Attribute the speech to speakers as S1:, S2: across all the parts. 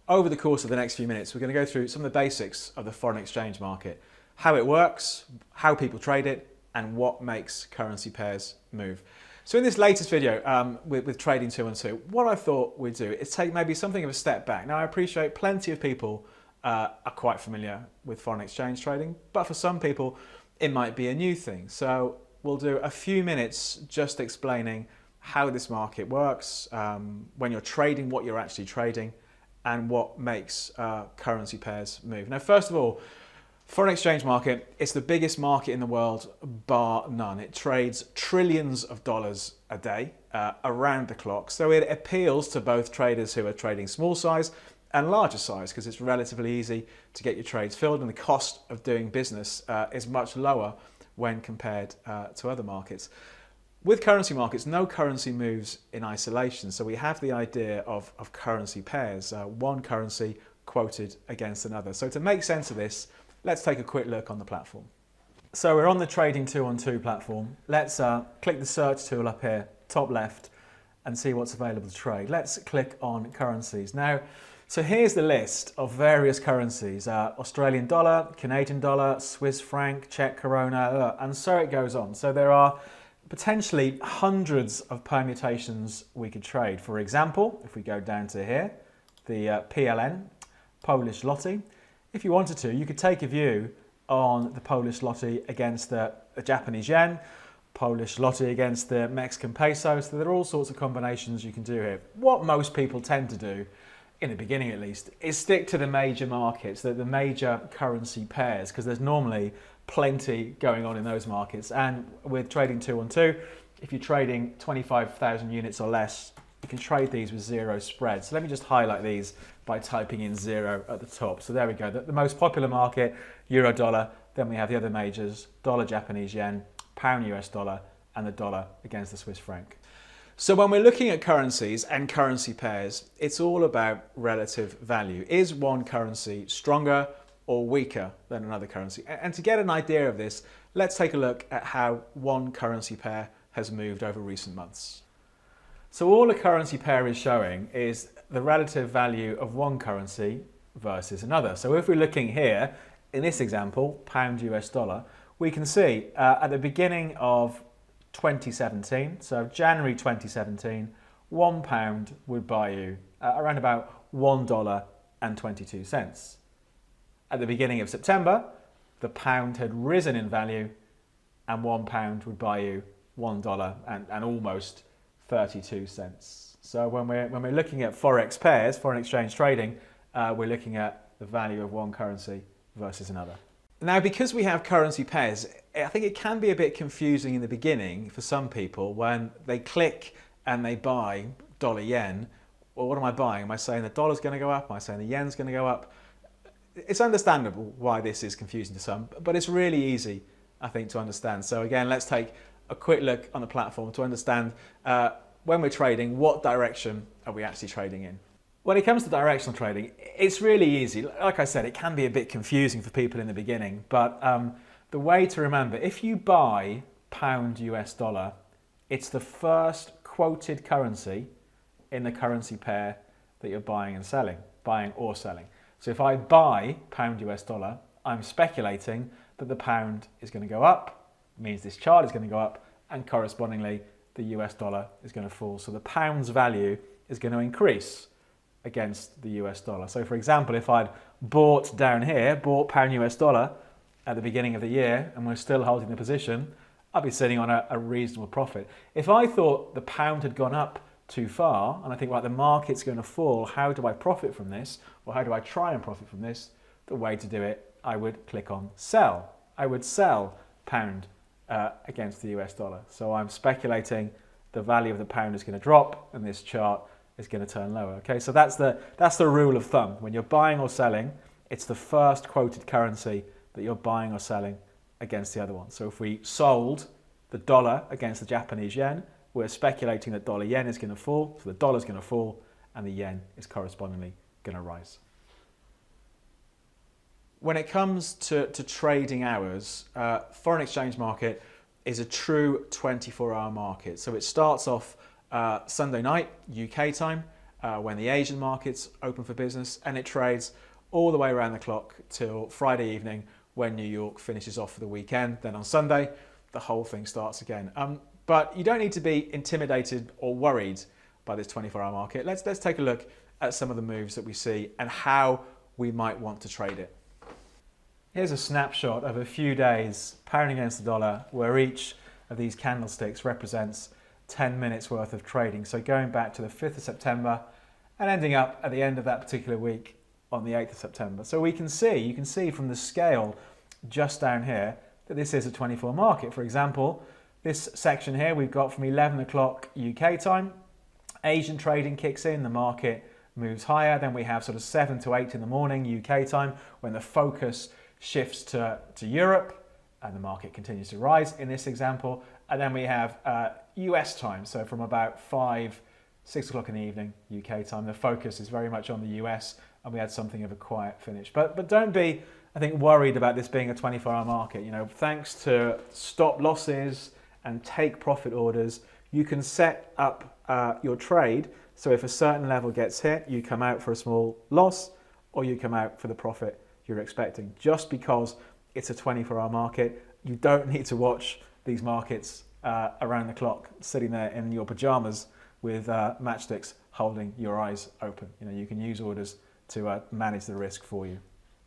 S1: Over the course of the next few minutes, we're going to go through some of the basics of the foreign exchange market, how it works, how people trade it, and what makes currency pairs move. So in this latest video with Trading 212, what I thought we'd do is take maybe something of a step back. Now I appreciate plenty of people are quite familiar with foreign exchange trading, but for some people it might be a new thing. So we'll do a few minutes just explaining how this market works, when you're trading, what you're actually trading, and what makes currency pairs move. Now, first of all, foreign exchange market, it's the biggest market in the world, bar none. It trades trillions of dollars a day, around the clock. So it appeals to both traders who are trading small size and larger size, because it's relatively easy to get your trades filled, and the cost of doing business is much lower when compared to other markets. With currency markets, no currency moves in isolation. So we have the idea of currency pairs, one currency quoted against another. So to make sense of this, let's take a quick look on the platform. So we're on the Trading 212 platform. Let's click the search tool up here, top left, and see what's available to trade. Let's click on currencies. Now, so here's the list of various currencies: Australian dollar, Canadian dollar, Swiss franc, Czech koruna, and so it goes on. So there are potentially hundreds of permutations we could trade. For example, if we go down to here, the PLN, Polish zloty, if you wanted to, you could take a view on the Polish zloty against the Japanese yen, Polish zloty against the Mexican peso. So there are all sorts of combinations you can do here. What most people tend to do, in the beginning at least, is stick to the major markets, the major currency pairs, because there's normally plenty going on in those markets. And with Trading 212, if you're trading 25,000 units or less, you can trade these with zero spread. So let me just highlight these by typing in zero at the top. So there we go. The most popular market, euro dollar. Then we have the other majors: dollar Japanese yen, pound US dollar, and the dollar against the Swiss franc. So when we're looking at currencies and currency pairs, it's all about relative value. Is one currency stronger or weaker than another currency? And to get an idea of this, let's take a look at how one currency pair has moved over recent months. So all a currency pair is showing is the relative value of one currency versus another. So if we're looking here, in this example, pound US dollar, we can see at the beginning of 2017, so January 2017, £1 would buy you around about $1.22. At the beginning of September, the pound had risen in value, and £1 would buy you $1 and almost 32 cents. So when we're looking at Forex pairs, foreign exchange trading, we're looking at the value of one currency versus another. Now, because we have currency pairs, I think it can be a bit confusing in the beginning for some people when they click and they buy dollar yen. Well, what am I buying? Am I saying the dollar's going to go up? Am I saying the yen's going to go up? It's understandable why this is confusing to some, but it's really easy, I think, to understand. So again, let's take a quick look on the platform to understand when we're trading, what direction are we actually trading in? When it comes to directional trading, it's really easy. Like I said, it can be a bit confusing for people in the beginning, but the way to remember, if you buy pound US dollar, it's the first quoted currency in the currency pair that you're buying and selling, buying or selling. So if I buy pound US dollar, I'm speculating that the pound is going to go up, means this chart is going to go up, and correspondingly the US dollar is going to fall. So the pound's value is going to increase against the US dollar. So for example, if I'd bought down here, bought pound US dollar at the beginning of the year, and we're still holding the position, I'd be sitting on a reasonable profit. If I thought the pound had gone up too far, and I think, right, the market's going to fall, how do I profit from this? Or how do I try and profit from this? The way to do it, I would click on sell. I would sell pound against the US dollar. So I'm speculating the value of the pound is going to drop and this chart is going to turn lower. Okay, so that's the rule of thumb. When you're buying or selling, it's the first quoted currency that you're buying or selling against the other one. So if we sold the dollar against the Japanese yen, we're speculating that dollar yen is going to fall, so the dollar is going to fall and the yen is correspondingly going to rise. When it comes to trading hours, foreign exchange market is a true 24-hour market. So it starts off Sunday night, UK time, when the Asian markets open for business, and it trades all the way around the clock till Friday evening when New York finishes off for the weekend. Then on Sunday, the whole thing starts again. But you don't need to be intimidated or worried by this 24-hour market. Let's take a look at some of the moves that we see and how we might want to trade it. Here's a snapshot of a few days pound against the dollar, where each of these candlesticks represents 10 minutes worth of trading. So going back to the 5th of September and ending up at the end of that particular week on the 8th of September. So you can see from the scale just down here that this is a 24 market. For example, this section here we've got from 11 o'clock UK time, Asian trading kicks in, the market moves higher. Then we have sort of 7 to 8 in the morning UK time when the focus shifts to Europe and the market continues to rise in this example. And then we have US time, so from about 6 o'clock in the evening UK time, the focus is very much on the US, and we had something of a quiet finish. But don't be, I think, worried about this being a 24-hour market. You know, thanks to stop losses and take profit orders, you can set up your trade. So if a certain level gets hit, you come out for a small loss or you come out for the profit you're expecting. Just because it's a 24-hour market, you don't need to watch these markets around the clock, sitting there in your pajamas with matchsticks holding your eyes open. You know, you can use orders to manage the risk for you.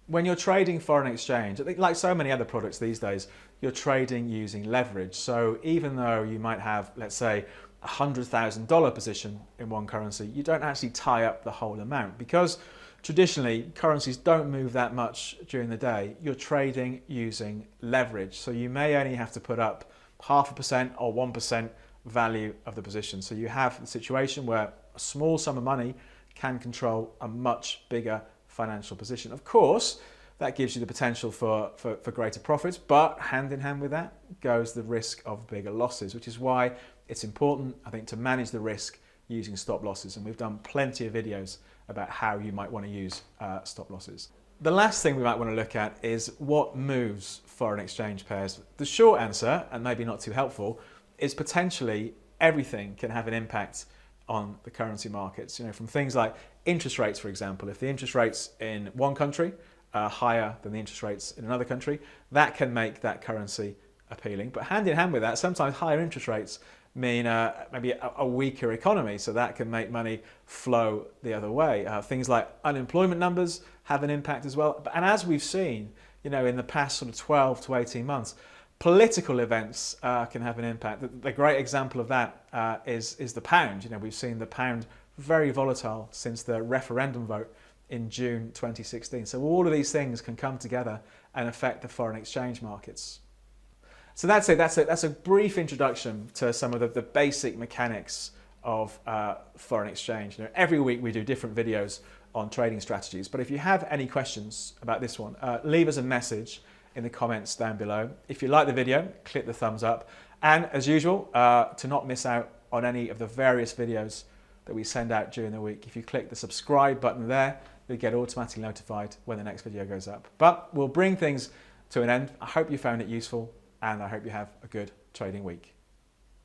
S1: When you're trading foreign exchange, I think like so many other products these days, you're trading using leverage. So even though you might have, let's say, a $100,000 position in one currency, you don't actually tie up the whole amount, because traditionally currencies don't move that much during the day. You're trading using leverage. So you may only have to put up 0.5% or 1% value of the position. So you have the situation where a small sum of money can control a much bigger financial position. Of course, that gives you the potential for greater profits, but hand in hand with that goes the risk of bigger losses, which is why it's important, I think, to manage the risk using stop losses. And we've done plenty of videos about how you might want to use stop losses. The last thing we might want to look at is what moves foreign exchange pairs. The short answer, and maybe not too helpful, is potentially everything can have an impact on the currency markets. You know, from things like interest rates, for example. If the interest rates in one country are higher than the interest rates in another country, that can make that currency appealing. But hand in hand with that, sometimes higher interest rates mean maybe a weaker economy, so that can make money flow the other way. Things like unemployment numbers have an impact as well. And as we've seen, you know, in the past sort of 12 to 18 months, political events can have an impact. The great example of that is the pound. You know, we've seen the pound very volatile since the referendum vote in June 2016. So all of these things can come together and affect the foreign exchange markets. So that's it. That's a brief introduction to some of the basic mechanics of foreign exchange. You know, every week we do different videos on trading strategies. But if you have any questions about this one, leave us a message in the comments down below. If you like the video, click the thumbs up. And as usual, to not miss out on any of the various videos that we send out during the week, if you click the subscribe button there, you'll get automatically notified when the next video goes up. But we'll bring things to an end. I hope you found it useful, and I hope you have a good trading week.